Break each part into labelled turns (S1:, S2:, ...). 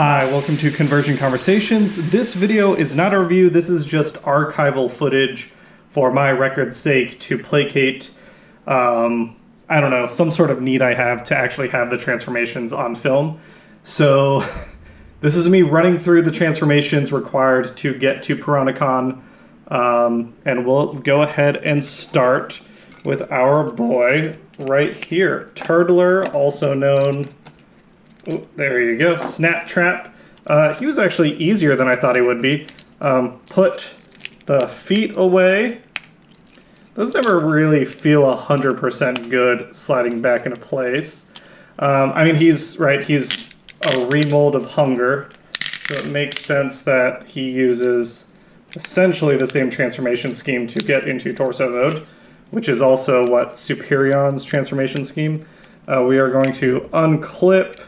S1: Hi, welcome to Conversion Conversations. This video is not a review, this is just archival footage for my record's sake to placate, I don't know, some sort of need I have to actually have the transformations on film. So this is me running through the transformations required to get to Piranacon, and we'll go ahead and start with our boy right here. Turtler, also known... Ooh, there you go, Snaptrap. He was actually easier than I thought he would be. Put the feet away. Those never really feel 100% good sliding back into place. I mean, he's a remold of Hunger, so it makes sense that he uses essentially the same transformation scheme to get into torso mode, which is also what Superion's transformation scheme. We are going to unclip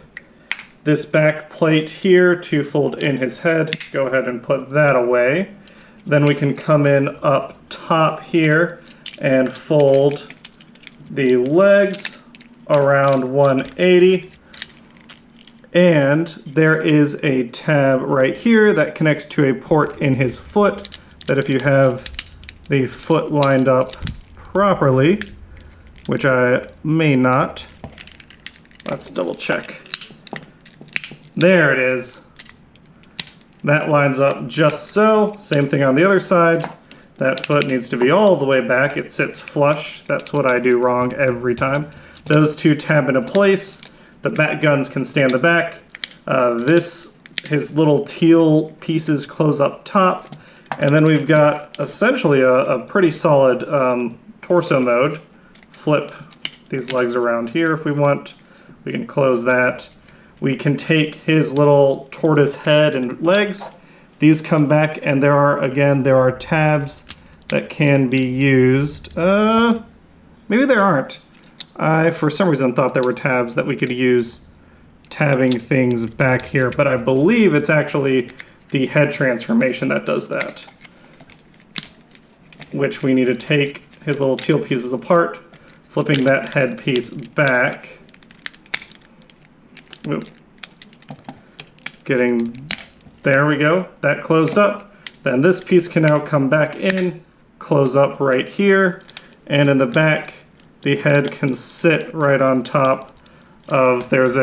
S1: this back plate here to fold in his head. Go ahead and put that away. Then we can come in up top here and fold the legs around 180. And there is a tab right here that connects to a port in his foot, that if you have the foot lined up properly, which I may not, let's double check. There it is. That lines up just so. Same thing on the other side. That foot needs to be all the way back. It sits flush. That's what I do wrong every time. Those two tab into place. The back guns can stay in the back. His little teal pieces close up top. And then we've got essentially a pretty solid torso mode. Flip these legs around here if we want. We can close that. We can take his little tortoise head and legs. These come back, and there are tabs that can be used. Maybe there aren't. I, for some reason, thought there were tabs that we could use tabbing things back here, but I believe it's actually the head transformation that does that. Which we need to take his little teal pieces apart, flipping that head piece back. Oop. There we go, that closed up. Then this piece can now come back in, close up right here, and in the back, the head can sit right on top of, there's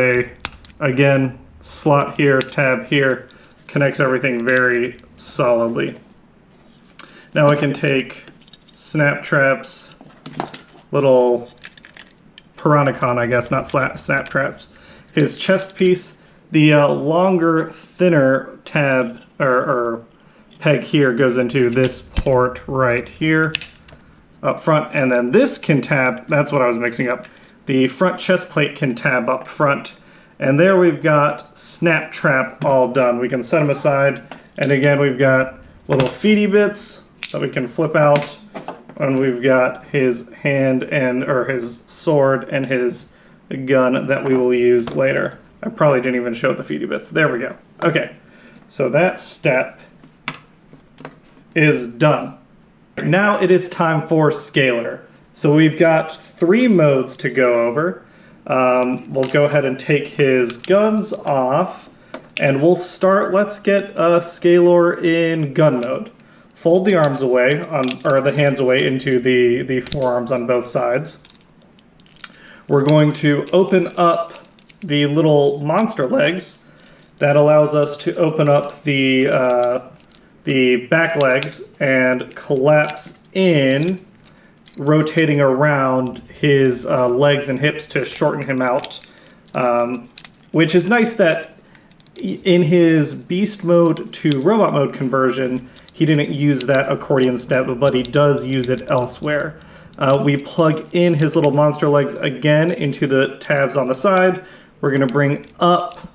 S1: again, slot here, tab here, connects everything very solidly. Now I can take Snaptrap's little Piranacon, I guess, not Snaptrap's. His chest piece, the longer, thinner tab or peg here goes into this port right here up front, and then this can tab. That's what I was mixing up. The front chest plate can tab up front, and there we've got Snaptrap all done. We can set them aside, and again we've got little feety bits that we can flip out, and we've got his hand or his sword and his gun that we will use later. I probably didn't even show the feety bits. There we go. Okay, so that step is done. Now it is time for Scalor. So we've got 3 modes to go over. We'll go ahead and take his guns off, and we'll start. Let's get Scalor in gun mode. Fold the arms away, or the hands away into the forearms on both sides. We're going to open up the little monster legs. That allows us to open up the back legs and collapse in, rotating around his legs and hips to shorten him out. Which is nice that in his beast mode to robot mode conversion, he didn't use that accordion step, but he does use it elsewhere. We plug in his little monster legs again into the tabs on the side. We're going to bring up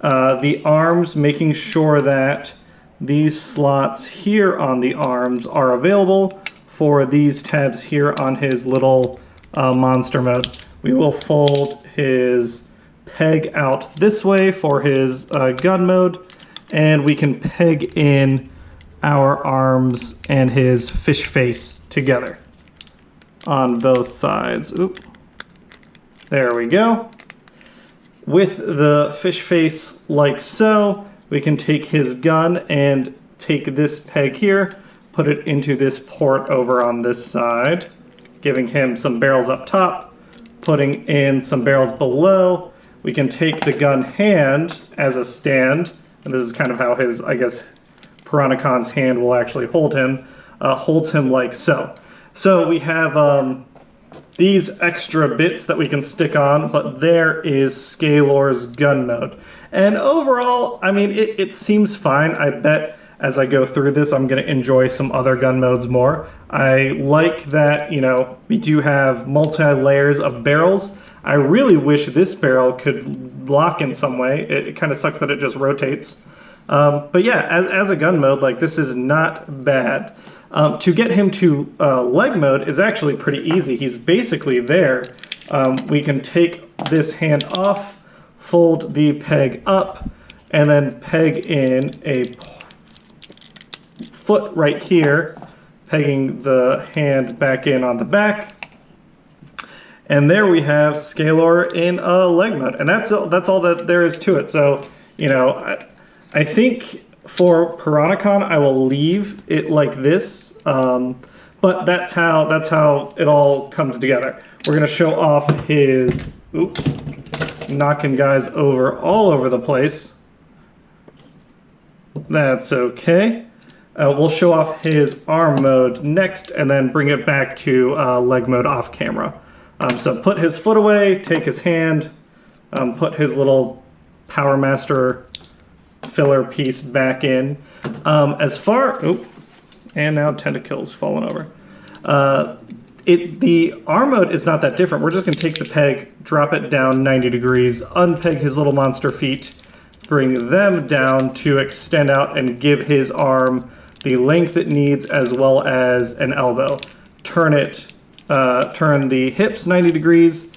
S1: the arms, making sure that these slots here on the arms are available for these tabs here on his little monster mode. We will fold his peg out this way for his gun mode, and we can peg in our arms and his fish face together on both sides. Oop. There we go. with the fish face like so, we can take his gun and take this peg here, put it into this port over on this side, giving him some barrels up top, putting in some barrels below. We can take the gun hand as a stand, and this is kind of how his, I guess, Piranacon's hand will actually hold him, holds him like so. So we have these extra bits that we can stick on, but there is Scalor's gun mode. And overall, I mean, it seems fine. I bet as I go through this, I'm going to enjoy some other gun modes more. I like that, you know, we do have multi-layers of barrels. I really wish this barrel could lock in some way. It kind of sucks that it just rotates. But yeah, as a gun mode, like, this is not bad. To get him to leg mode is actually pretty easy. He's basically there. We can take this hand off, fold the peg up, and then peg in a foot right here, pegging the hand back in on the back. And there we have Scalor in a leg mode. And that's all that there is to it. So, you know, I think for Piranacon, I will leave it like this. But that's how it all comes together. We're going to show off his... Oop, knocking guys over all over the place. That's okay. We'll show off his arm mode next and then bring it back to leg mode off camera. So put his foot away, take his hand, put his little Power Master filler piece back in. Oop, and now Tenta Kill's fallen over. The arm mode is not that different. We're just going to take the peg, drop it down 90 degrees, unpeg his little monster feet, bring them down to extend out and give his arm the length it needs as well as an elbow. Turn the hips 90 degrees,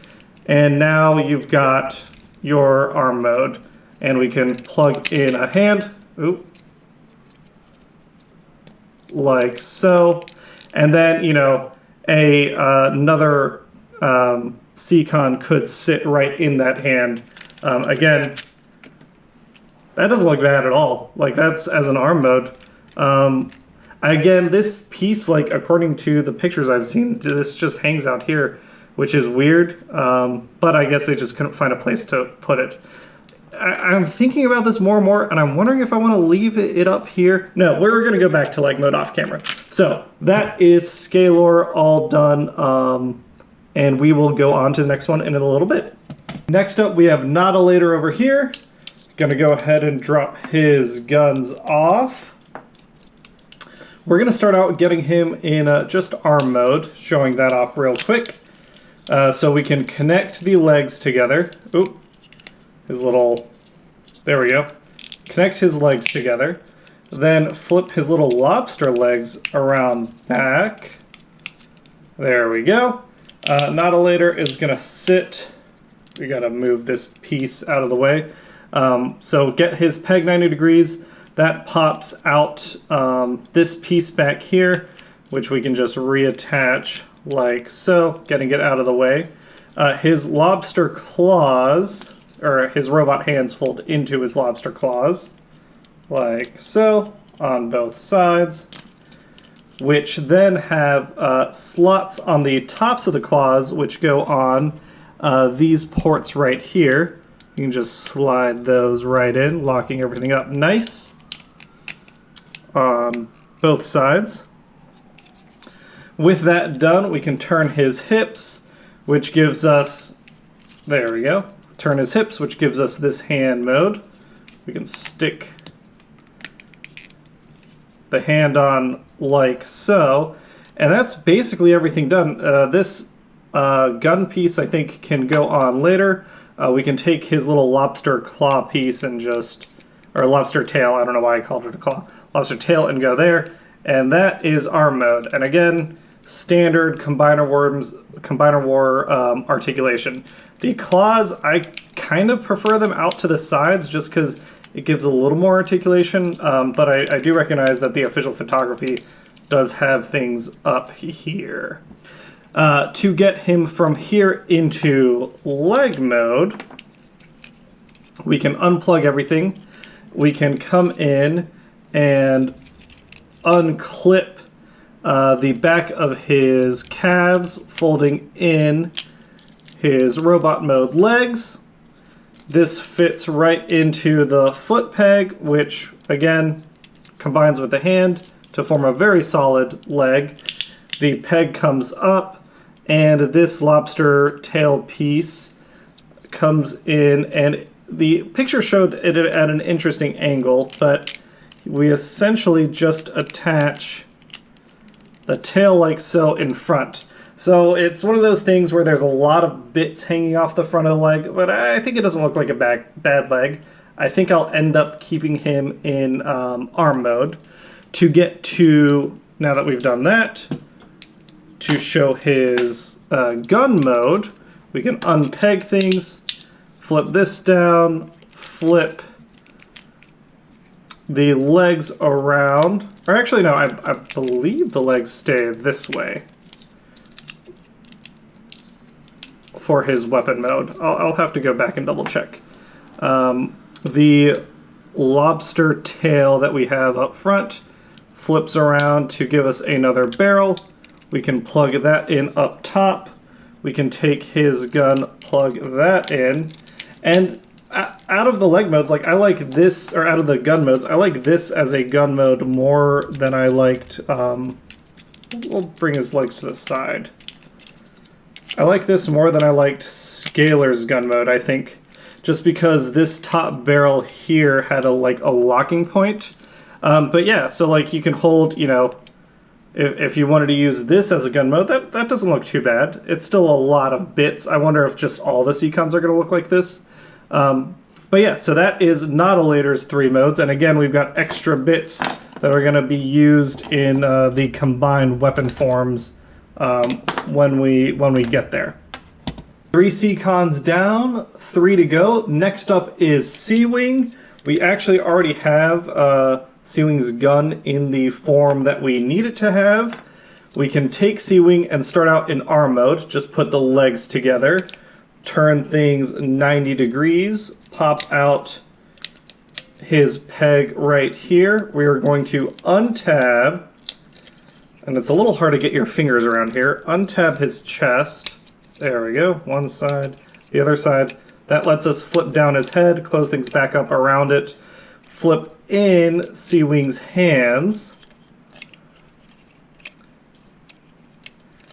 S1: and now you've got your arm mode. And we can plug in a hand, oop, like so. And then, you know, another Seacon could sit right in that hand. Again, that doesn't look bad at all. Like, that's as an arm mode. Again, this piece, like, according to the pictures I've seen, this just hangs out here, which is weird. But I guess they just couldn't find a place to put it. I'm thinking about this more and more, and I'm wondering if I want to leave it up here. No, we're going to go back to leg mode off camera. So that is Scalor all done, and we will go on to the next one in a little bit. Next up, we have Nautilator over here. Going to go ahead and drop his guns off. We're going to start out getting him in just arm mode, showing that off real quick. So we can connect the legs together. Oop. His little, there we go. Connect his legs together. Then flip his little lobster legs around back. There we go. Nautilator is going to sit. We got to move this piece out of the way. So get his peg 90 degrees. That pops out this piece back here, which we can just reattach like so, getting it out of the way. His lobster claws, or his robot hands, fold into his lobster claws, like so, on both sides, which then have slots on the tops of the claws, which go on these ports right here. You can just slide those right in, locking everything up nice on both sides. With that done, we can turn his hips, which gives us, there we go, turn his hips, which gives us this hand mode. We can stick the hand on like so, and that's basically everything done. This gun piece, I think, can go on later. We can take his little lobster claw piece and just, or lobster tail, I don't know why I called it a claw, lobster tail, and go there, and that is arm mode. And again, standard Combiner War articulation. The claws, I kind of prefer them out to the sides just because it gives a little more articulation, but I do recognize that the official photography does have things up here. To get him from here into leg mode, We can unplug everything. We can come in and unclip the back of his calves, folding in his robot mode legs. This fits right into the foot peg, which again combines with the hand to form a very solid leg. The peg comes up, and this lobster tail piece comes in, and the picture showed it at an interesting angle, but we essentially just attach the tail like so in front. So it's one of those things where there's a lot of bits hanging off the front of the leg, but I think it doesn't look like a bad leg. I think I'll end up keeping him in arm mode to get to, now that we've done that, to show his gun mode. We can unpeg things, flip this down, flip the legs around. Or actually, no, I believe the legs stay this way for his weapon mode. I'll have to go back and double check. The lobster tail that we have up front flips around to give us another barrel. We can plug that in up top. We can take his gun, plug that in, and out of the leg modes, like I like this, or out of the gun modes, I like this as a gun mode more than I liked, we'll bring his legs to the side. I like this more than I liked Scalor's gun mode, I think, just because this top barrel here had a locking point. But yeah, so like you can hold, you know, if you wanted to use this as a gun mode, that doesn't look too bad. It's still a lot of bits. I wonder if just all the Seacons are going to look like this. But yeah, so that is Nautilus 3 modes, and again, we've got extra bits that are going to be used in the combined weapon forms when we get there. 3 Seacons down, 3 to go. Next up is Seawing. We actually already have Seawing's gun in the form that we need it to have. We can take Seawing and start out in arm mode, just put the legs together, turn things 90 degrees, pop out his peg right here. We are going to untab, and it's a little hard to get your fingers around here, untab his chest. There we go, one side, the other side. That lets us flip down his head, close things back up around it, flip in Seawing's hands,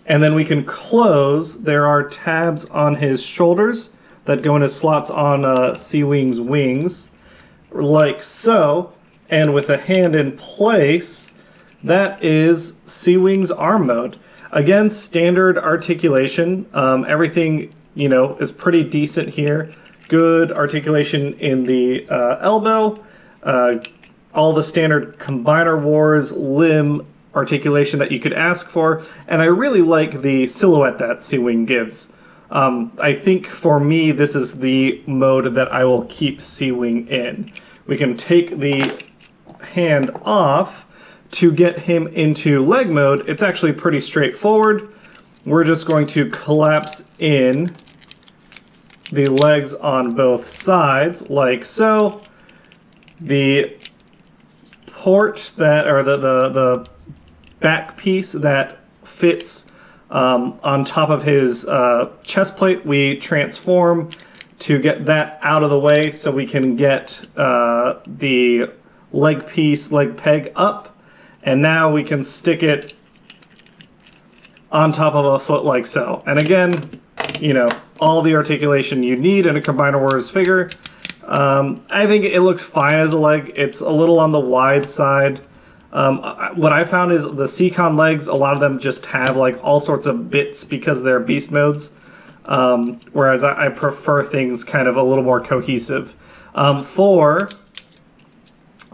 S1: and then we can close. There are tabs on his shoulders that go into slots on Seawing's wings, like so. And with a hand in place, that is Seawing's arm mode. Again, standard articulation. Everything, you know, is pretty decent here. Good articulation in the elbow. All the standard Combiner Wars limb articulation that you could ask for, and I really like the silhouette that Seawing gives. I think for me this is the mode that I will keep Seawing in. We can take the hand off to get him into leg mode. It's actually pretty straightforward. We're just going to collapse in the legs on both sides like so. The port that, or the back piece that fits on top of his chest plate, we transform to get that out of the way so we can get the leg piece, leg peg up, and now we can stick it on top of a foot like so. And again, you know, all the articulation you need in a Combiner Wars figure. I think it looks fine as a leg. It's a little on the wide side. What I found is the Seacon legs, a lot of them just have like all sorts of bits because they're beast modes, whereas I prefer things kind of a little more cohesive. For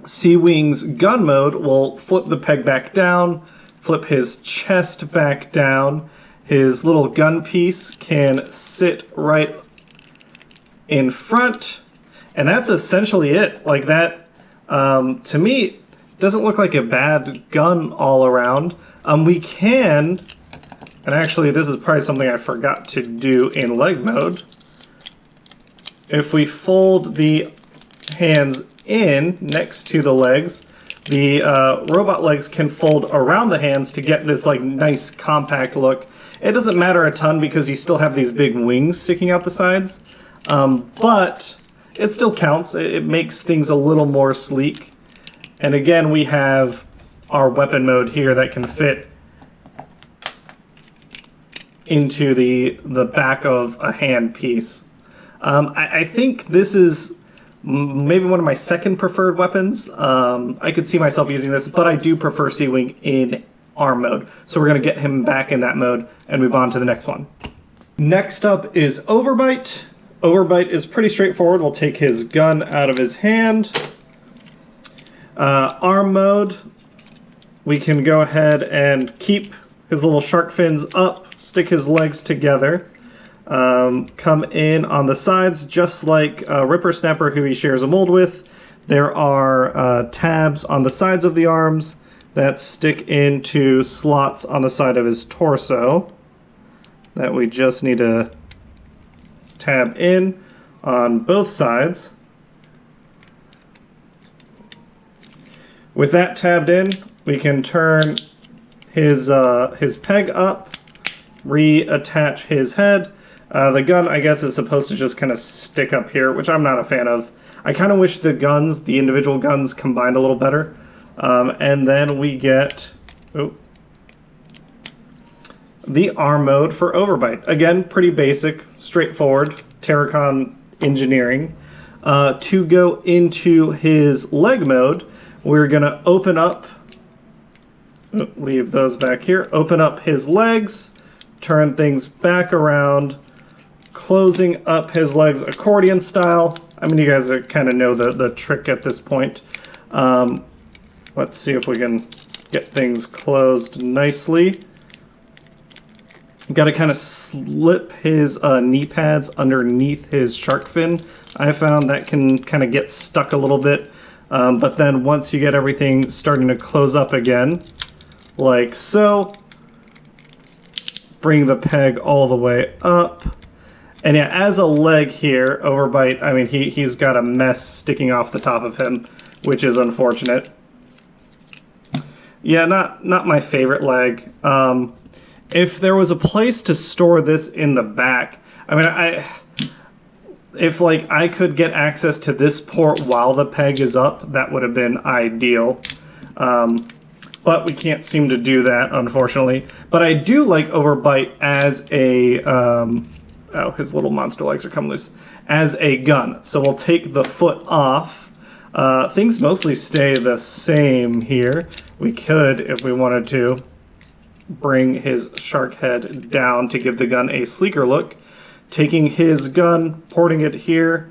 S1: Seawing's gun mode, we'll flip the peg back down, flip his chest back down. His little gun piece can sit right in front, and that's essentially it. Like that, to me, doesn't look like a bad gun all around. We can, and actually this is probably something I forgot to do in leg mode. if we fold the hands in next to the legs, the robot legs can fold around the hands to get this like nice compact look. It doesn't matter a ton because you still have these big wings sticking out the sides, but it still counts. It makes things a little more sleek. And again, we have our weapon mode here that can fit into the back of a hand piece. I think this is maybe one of my second preferred weapons. I could see myself using this, but I do prefer Seawing in arm mode. So we're going to get him back in that mode and move on to the next one. Next up is Overbite. Overbite is pretty straightforward. We'll take his gun out of his hand. Arm mode, we can go ahead and keep his little shark fins up, stick his legs together, come in on the sides just like Ripper Snapper, who he shares a mold with. There are tabs on the sides of the arms that stick into slots on the side of his torso that we just need to tab in on both sides. With that tabbed in, we can turn his peg up, reattach his head. The gun, I guess, is supposed to just kind of stick up here, which I'm not a fan of. I kind of wish the individual guns combined a little better. And then we get the arm mode for Overbite. Again, pretty basic, straightforward, Terracon engineering. To go into his leg mode, we're going to open up, leave those back here, open up his legs, turn things back around, closing up his legs accordion style. I mean, you guys kind of know the trick at this point. Let's see if we can get things closed nicely. You got to kind of slip his knee pads underneath his shark fin. I found that can kind of get stuck a little bit. But then once you get everything starting to close up again, like so, bring the peg all the way up. And yeah, as a leg here, Overbite, I mean, he's got a mess sticking off the top of him, which is unfortunate. Yeah, not my favorite leg. If there was a place to store this in the back, I mean, if like I could get access to this port while the peg is up, that would have been ideal. But we can't seem to do that, unfortunately. But I do like Overbite as a oh, his little monster legs are coming loose, as a gun. So we'll take the foot off. Things mostly stay the same here. We could, if we wanted to, bring his shark head down to give the gun a sleeker look. Taking his gun, porting it here.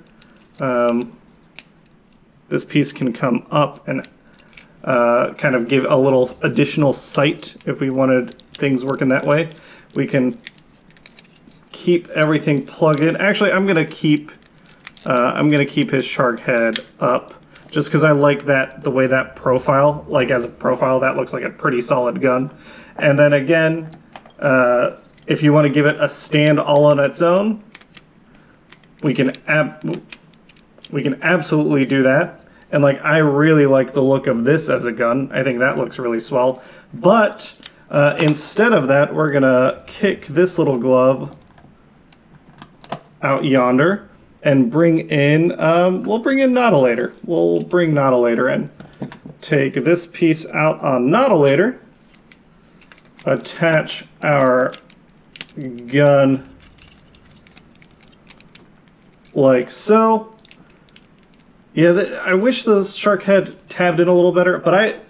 S1: This piece can come up and kind of give a little additional sight if we wanted things working that way. We can keep everything plugged in. Actually, I'm gonna keep his shark head up just because I like the way that profile, like as a profile, that looks like a pretty solid gun. And then again, if you want to give it a stand all on its own, we can absolutely do that. And like, I really like the look of this as a gun. I think that looks really swell. But instead of that, we're gonna kick this little glove out yonder and bring in, we'll bring in Nautilator. We'll bring Nautilator in. Take this piece out on Nautilator. Attach our gun like so. Yeah, I wish the shark head tabbed in a little better, but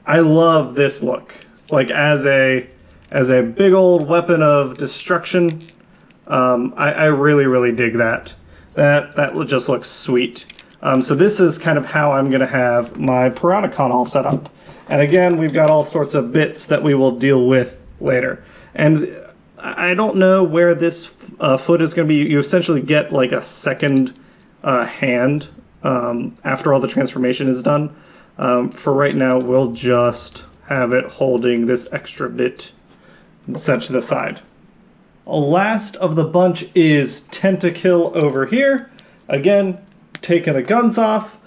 S1: I love this look. Like as a big old weapon of destruction, I really dig that. That just looks sweet. So this is kind of how I'm going to have my Piranacon all set up. And again, we've got all sorts of bits that we will deal with later. And I don't know where this foot is going to be. You essentially get like a second hand after all the transformation is done. For right now, we'll just have it holding this extra bit set to the side. Last of the bunch is Tenta Kill over here. Again, taking the guns off,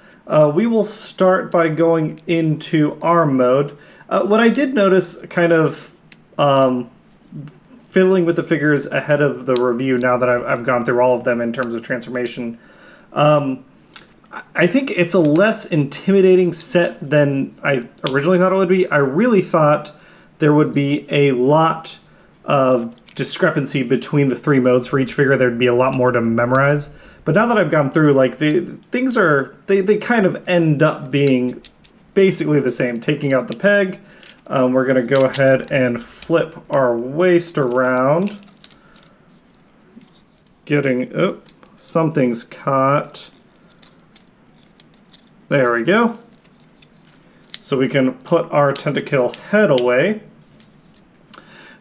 S1: we will start by going into arm mode. What I did notice, kind of fiddling with the figures ahead of the review, now that I've gone through all of them in terms of transformation, I think it's a less intimidating set than I originally thought it would be. I really thought there would be a lot of discrepancy between the 3 modes for each figure. There'd be a lot more to memorize. But now that I've gone through, like, things are, they kind of end up being basically the same. Taking out the peg, we're going to go ahead and flip our waist around. Getting, something's caught. There we go. So we can put our Tenta Kill head away.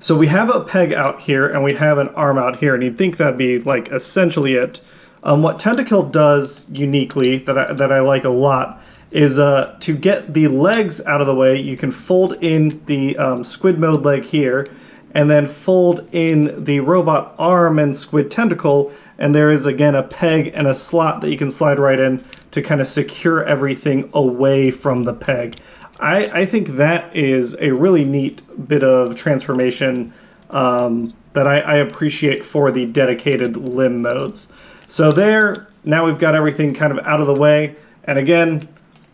S1: So we have a peg out here and we have an arm out here, and you'd think that'd be like essentially it. What Tenta Kill does uniquely that I like a lot is to get the legs out of the way, you can fold in the squid mode leg here, and then fold in the robot arm and squid tentacle, and there is again a peg and a slot that you can slide right in to kind of secure everything away from the peg. I think that is a really neat bit of transformation that I appreciate for the dedicated limb modes. So there, now we've got everything kind of out of the way, and again,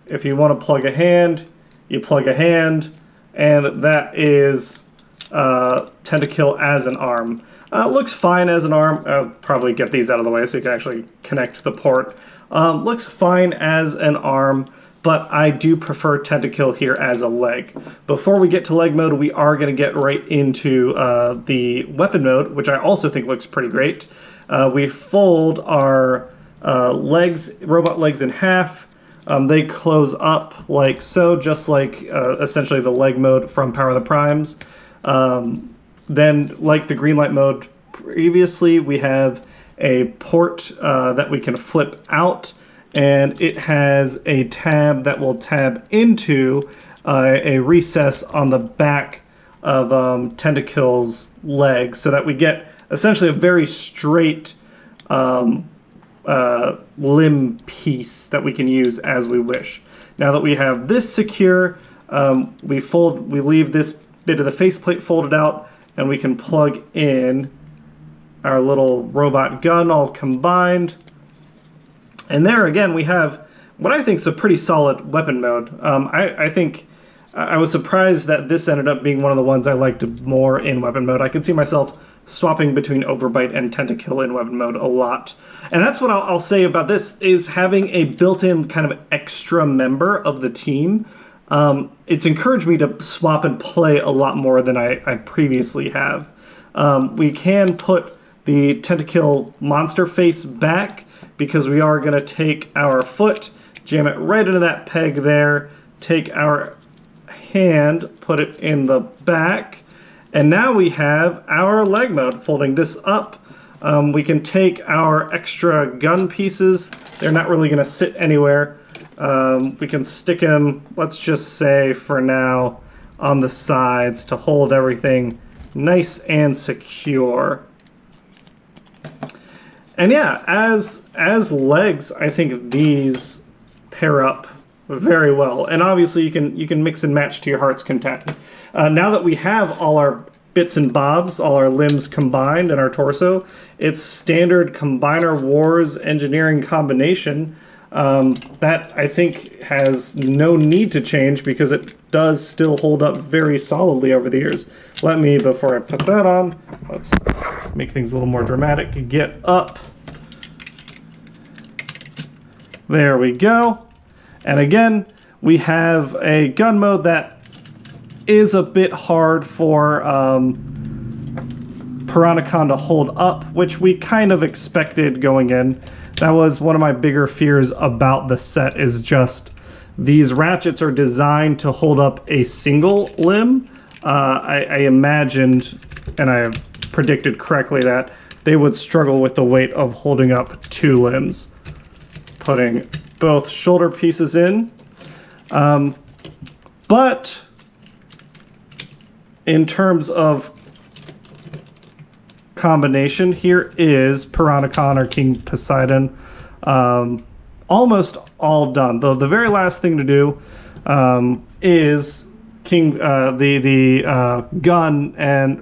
S1: if you want to plug a hand, you plug a hand, and that is Tenta Kill as an arm. Looks fine as an arm. I'll probably get these out of the way so you can actually connect the port. Looks fine as an arm, but I do prefer Tenta Kill here as a leg. Before we get to leg mode, we are going to get right into the weapon mode, which I also think looks pretty great. We fold our legs, robot legs, in half. They close up like so, just like essentially the leg mode from Power of the Primes. Then, like the green light mode previously, we have a port that we can flip out, and it has a tab that will tab into a recess on the back of Tenta Kill's leg, so that we get essentially a very straight limb piece that we can use as we wish. Now that we have this secure, we leave this bit of the faceplate folded out, and we can plug in our little robot gun all combined. And there again we have what I think is a pretty solid weapon mode. I think I was surprised that this ended up being one of the ones I liked more in weapon mode. I could see myself swapping between Overbite and Tenta Kill in weapon mode a lot. And that's what I'll say about this, is having a built-in kind of extra member of the team. It's encouraged me to swap and play a lot more than I previously have. We can put the Tenta Kill monster face back, because we are going to take our foot, jam it right into that peg there, take our hand, put it in the back, and now we have our leg mode. Folding this up, we can take our extra gun pieces. They're not really going to sit anywhere. We can stick them, let's just say for now, on the sides to hold everything nice and secure. And yeah, as legs, I think these pair up very well. And obviously you can mix and match to your heart's content. Now that we have all our bits and bobs, all our limbs combined in our torso, it's standard Combiner Wars engineering combination. That I think has no need to change, because it does still hold up very solidly over the years. Let me, before I put that on, let's make things a little more dramatic, get up. There we go. And again, we have a gun mode that is a bit hard for Piranacon to hold up, which we kind of expected going in. That was one of my bigger fears about the set, is just these ratchets are designed to hold up a single limb. I imagined, and I predicted correctly, that they would struggle with the weight of holding up 2 limbs. Putting both shoulder pieces in. But in terms of combination, here is Piranacon, or King Posiedon, almost all done. The very last thing to do is gun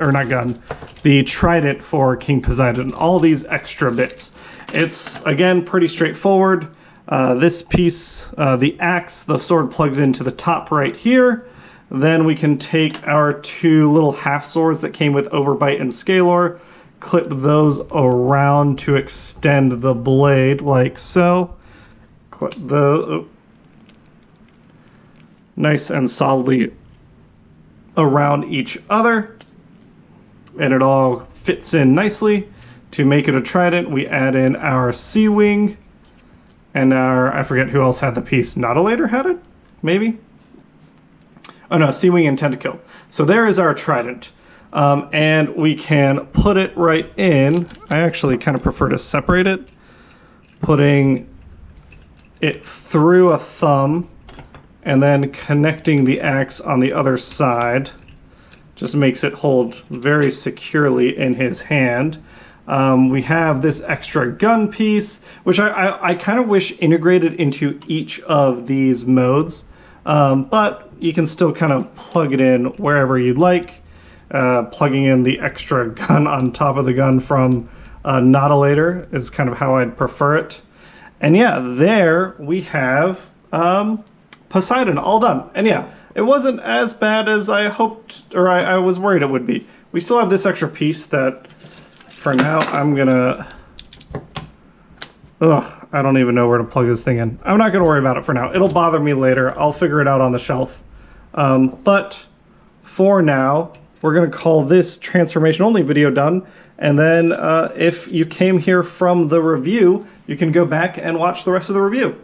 S1: or not gun, the trident for King Posiedon. All these extra bits. It's again pretty straightforward. This piece, the axe, the sword plugs into the top right here. Then we can take our two little half swords that came with Overbite and Scalor, clip those around to extend the blade like so. Clip the nice and solidly around each other, and it all fits in nicely. To make it a trident, we add in our Seawing and our, I forget who else had the piece. Nautilator had it? Maybe? Oh no, Seawing and Tenta Kill. So there is our trident. And we can put it right in. I actually kind of prefer to separate it. Putting it through a thumb and then connecting the axe on the other side. Just makes it hold very securely in his hand. We have this extra gun piece, which I kind of wish integrated into each of these modes. But you can still kind of plug it in wherever you'd like. Plugging in the extra gun on top of the gun from Nautilator is kind of how I'd prefer it. And yeah, there we have Posiedon all done. And yeah, it wasn't as bad as I hoped, or I was worried it would be. We still have this extra piece that for now I'm gonna... Ugh, I don't even know where to plug this thing in. I'm not gonna worry about it for now. It'll bother me later. I'll figure it out on the shelf. But for now, we're gonna call this transformation only video done. And then if you came here from the review, you can go back and watch the rest of the review.